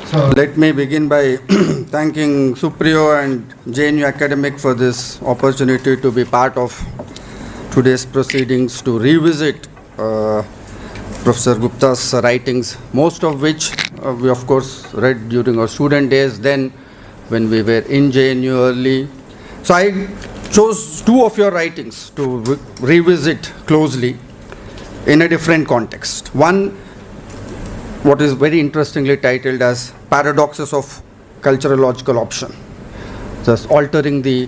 So let me begin by thanking Supriyo and JNU Academic for this opportunity to be part of today's proceedings to revisit Professor Gupta's writings, most of which we of course read during our student days then when we were in JNU early. So I chose two of your writings to revisit closely in a different context. One, what is very interestingly titled as Paradoxes of Culturological Option, thus altering the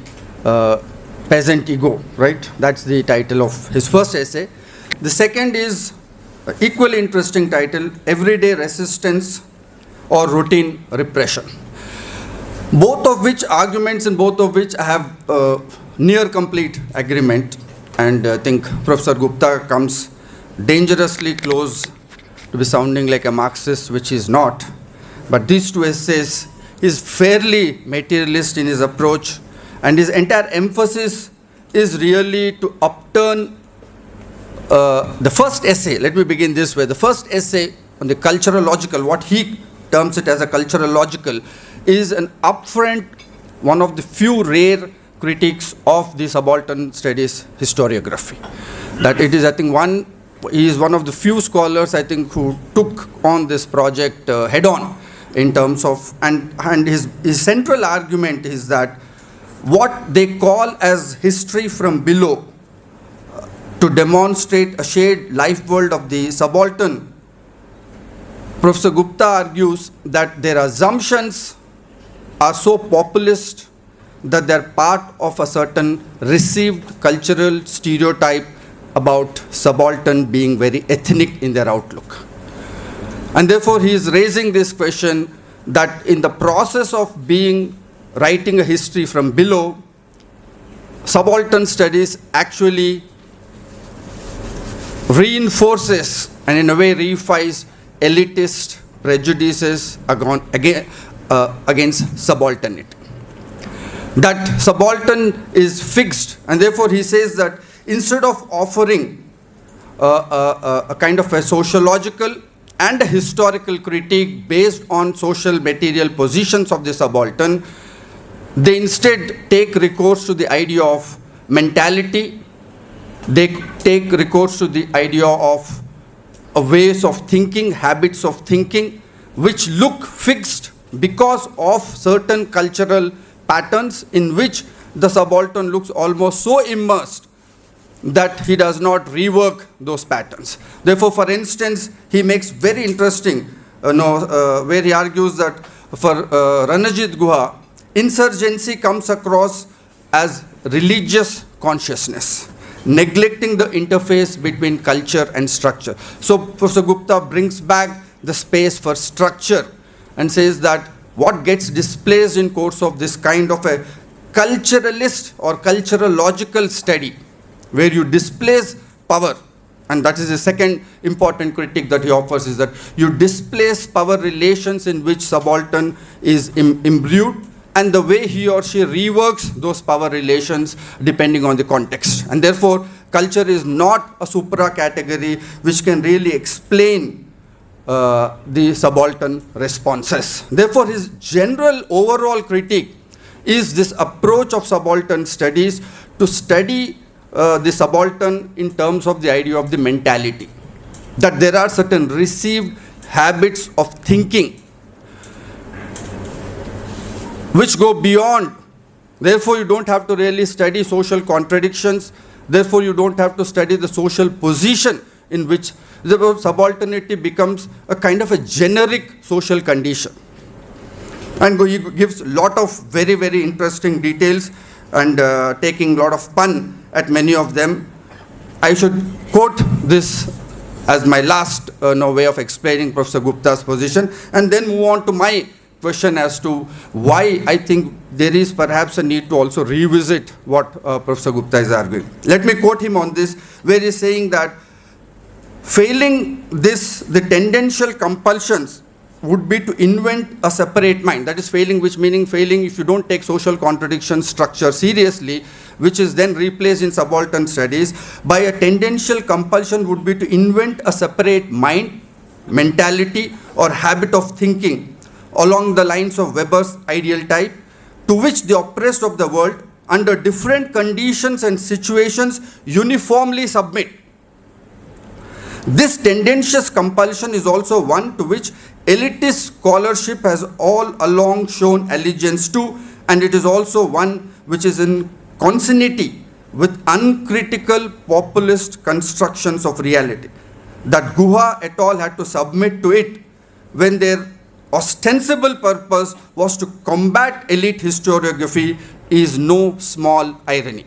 peasant ego, right? That's the title of his first essay. The second is equally interesting title, Everyday Resistance or Routine Repression. Both of which arguments and both of which I have near complete agreement, and I think Professor Gupta comes dangerously close to be sounding like a Marxist, which is not. But these two essays, is fairly materialist in his approach, and his entire emphasis is really to upturn the first essay. Let me begin this way. The first essay on the culturological, what he terms it as a culturological, is an upfront, one of the few rare critiques of the subaltern studies historiography. That it is, I think, he is one of the few scholars, I think, who took on this project head on in terms of, and his central argument is that what they call as history from below to demonstrate a shared life world of the subaltern, Professor Gupta argues that their assumptions are so populist that they're part of a certain received cultural stereotype about subaltern being very ethnic in their outlook. And therefore he is raising this question that in the process of writing a history from below, subaltern studies actually reinforces and in a way reifies elitist prejudices against subalternity. That subaltern is fixed, and therefore he says that instead of offering a kind of a sociological and a historical critique based on social material positions of the subaltern, they instead take recourse to the idea of mentality, they take recourse to the idea of ways of thinking, habits of thinking, which look fixed because of certain cultural patterns in which the subaltern looks almost so immersed that he does not rework those patterns. Therefore, for instance, he makes very interesting, where he argues that for Ranajit Guha, insurgency comes across as religious consciousness, neglecting the interface between culture and structure. So Professor Gupta brings back the space for structure and says that what gets displaced in course of this kind of a culturalist or culturological study, where you displace power, and that is the second important critique that he offers, is that you displace power relations in which subaltern is imbued, and the way he or she reworks those power relations depending on the context. And therefore, culture is not a supra category which can really explain the subaltern responses. Therefore, his general overall critique is this approach of subaltern studies to study the subaltern in terms of the idea of the mentality, that there are certain received habits of thinking which go beyond. Therefore, you don't have to really study social contradictions. Therefore, you don't have to study the social position in which the subalternity becomes a kind of a generic social condition. And he gives a lot of very, very interesting details and taking a lot of pun at many of them. I should quote this as my last way of explaining Professor Gupta's position, and then move on to my question as to why I think there is perhaps a need to also revisit what Professor Gupta is arguing. Let me quote him on this, where he's saying that failing this, the tendential compulsions would be to invent a separate mind. That is failing, which meaning failing if you don't take social contradiction structure seriously, which is then replaced in subaltern studies by a tendential compulsion would be to invent a separate mind, mentality, or habit of thinking along the lines of Weber's ideal type, to which the oppressed of the world, under different conditions and situations, uniformly submit. This tendentious compulsion is also one to which elitist scholarship has all along shown allegiance to, and it is also one which is in consanguinity with uncritical populist constructions of reality. That Guha et al. Had to submit to it when their ostensible purpose was to combat elite historiography is no small irony.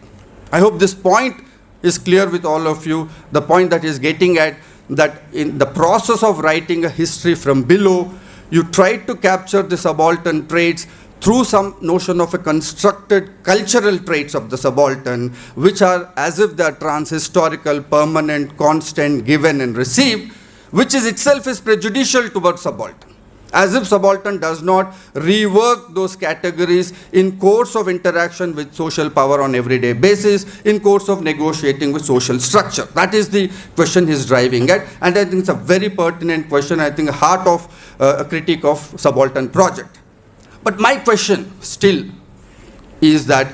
I hope this point is clear with all of you. The point that is getting at that in the process of writing a history from below, you try to capture the subaltern traits through some notion of a constructed cultural traits of the subaltern, which are as if they are transhistorical, permanent, constant, given and received, which is itself is prejudicial towards subaltern. As if subaltern does not rework those categories in course of interaction with social power on everyday basis, in course of negotiating with social structure. That is the question he's driving at, and I think it's a very pertinent question, I think heart of a critique of subaltern project. But my question still is that,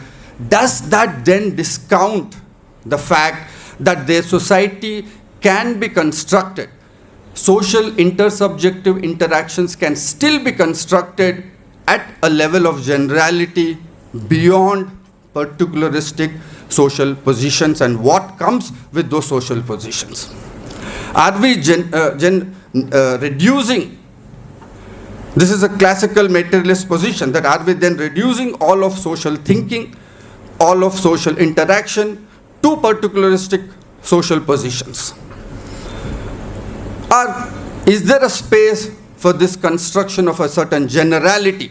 does that then discount the fact that their society can be constructed? Social intersubjective interactions can still be constructed at a level of generality beyond particularistic social positions and what comes with those social positions. Are we reducing? This is a classical materialist position, that are we then reducing all of social thinking, all of social interaction to particularistic social positions? Or is there a space for this construction of a certain generality,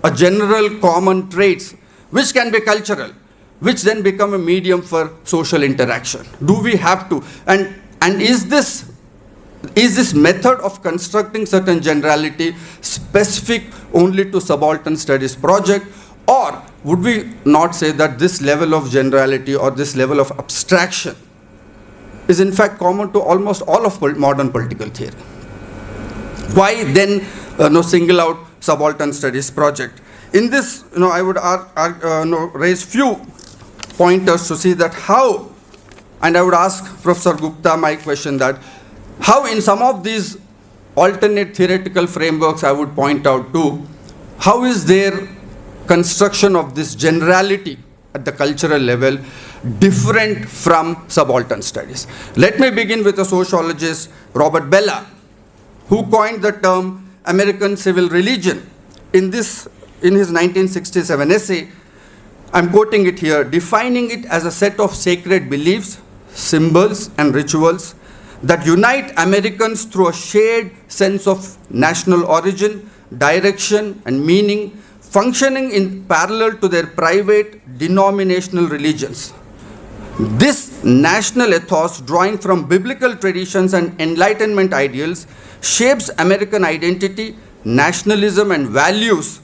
a general common traits, which can be cultural, which then become a medium for social interaction? Do we have to? And is this method of constructing certain generality specific only to subaltern studies project, or would we not say that this level of generality or this level of abstraction is in fact common to almost all of modern political theory? Why then single out subaltern studies project? In this, I would raise few pointers to see that how, and I would ask Professor Gupta my question that, how in some of these alternate theoretical frameworks I would point out to, how is their construction of this generality at the cultural level different from subaltern studies? Let me begin with a sociologist, Robert Bellah, who coined the term American civil religion. In his 1967 essay, I'm quoting it here, defining it as a set of sacred beliefs, symbols and rituals that unite Americans through a shared sense of national origin, direction and meaning, functioning in parallel to their private denominational religions. This national ethos, drawing from biblical traditions and Enlightenment ideals, shapes American identity, nationalism and values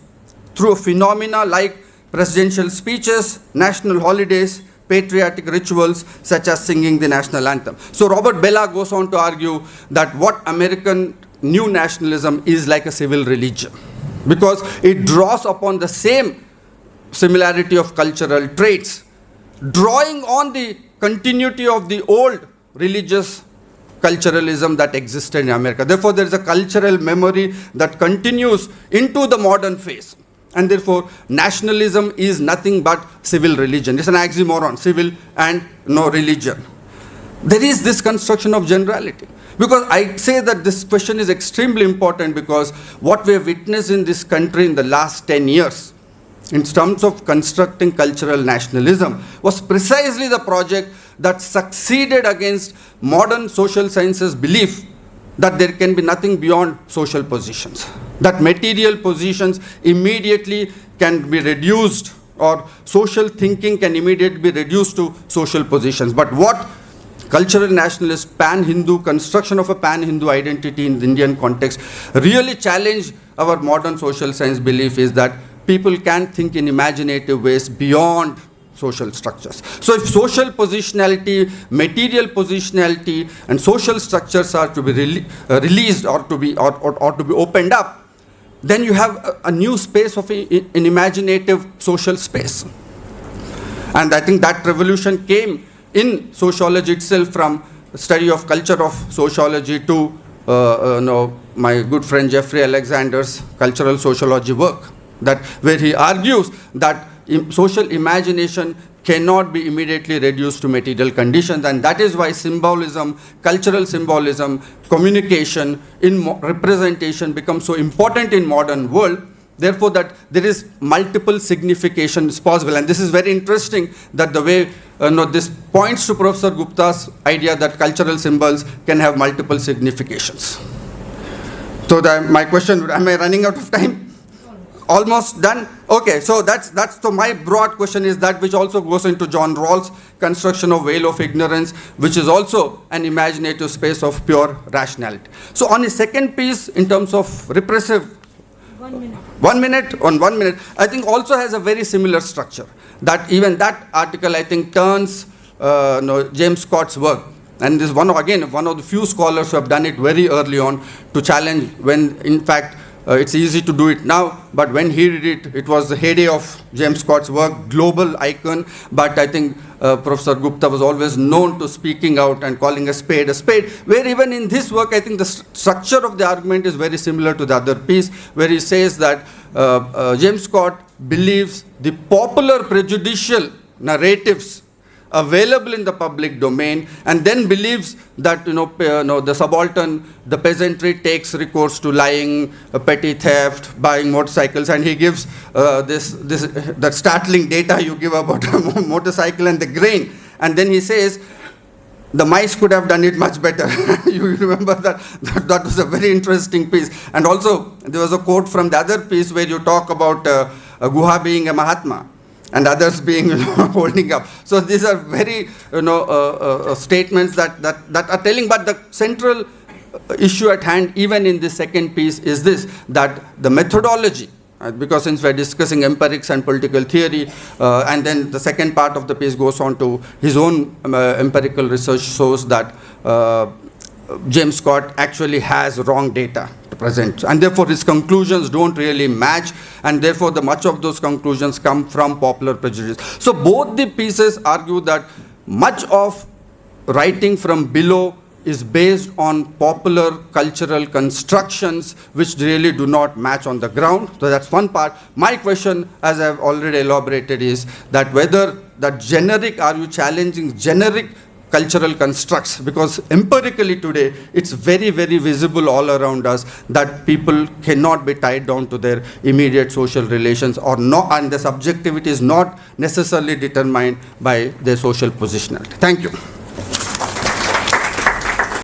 through phenomena like presidential speeches, national holidays, patriotic rituals such as singing the national anthem. So Robert Bellah goes on to argue that what American new nationalism is like a civil religion, because it draws upon the same similarity of cultural traits, drawing on the continuity of the old religious culturalism that existed in America. Therefore, there is a cultural memory that continues into the modern phase. And therefore, nationalism is nothing but civil religion. It's an oxymoron, civil and no religion. There is this construction of generality. Because I say that this question is extremely important, because what we have witnessed in this country in the last 10 years, in terms of constructing cultural nationalism, was precisely the project that succeeded against modern social sciences belief that there can be nothing beyond social positions, that material positions immediately can be reduced, or social thinking can immediately be reduced to social positions. But what cultural nationalist, pan-Hindu, construction of a pan-Hindu identity in the Indian context really challenged our modern social science belief is that people can think in imaginative ways beyond social structures. So if social positionality, material positionality, and social structures are to be released or to be opened up, then you have a new space of an imaginative social space. And I think that revolution came in sociology itself, from study of culture of sociology to my good friend Jeffrey Alexander's cultural sociology work, that where he argues that social imagination cannot be immediately reduced to material conditions, and that is why symbolism, cultural symbolism, communication, representation becomes so important in modern world. Therefore, that there is multiple significations possible, and this is very interesting that the way this points to Professor Gupta's idea that cultural symbols can have multiple significations. So my question, am I running out of time? Almost done? Okay, so so my broad question is that which also goes into John Rawls' construction of veil of ignorance, which is also an imaginative space of pure rationality. So on a second piece, in terms of repressive, 1 minute. 1 minute, on 1 minute, I think also has a very similar structure. That even that article, I think, turns James Scott's work. And this one of the few scholars who have done it very early on to challenge, when in fact it's easy to do it now, but when he did it, it was the heyday of James Scott's work, global icon. But I think Professor Gupta was always known to speaking out and calling a spade, where even in this work, I think the structure of the argument is very similar to the other piece, where he says that James Scott believes the popular prejudicial narratives available in the public domain, and then believes that the subaltern, the peasantry takes recourse to lying, petty theft, buying motorcycles, and he gives that startling data you give about a motorcycle and the grain, and then he says the mice could have done it much better. You remember that was a very interesting piece. And also there was a quote from the other piece where you talk about Guha being a Mahatma and others being holding up. So these are very statements that are telling. But the central issue at hand, even in this second piece, is this: that the methodology, because since we're discussing empirics and political theory, and then the second part of the piece goes on to his own empirical research shows that James Scott actually has wrong data to present, and therefore his conclusions don't really match, and therefore much of those conclusions come from popular prejudice. So both the pieces argue that much of writing from below is based on popular cultural constructions which really do not match on the ground. So that's one part. My question, as I've already elaborated, is that whether that generic, are you challenging generic cultural constructs, because empirically today it's very, very visible all around us that people cannot be tied down to their immediate social relations or not, and the subjectivity is not necessarily determined by their social positionality. Thank you.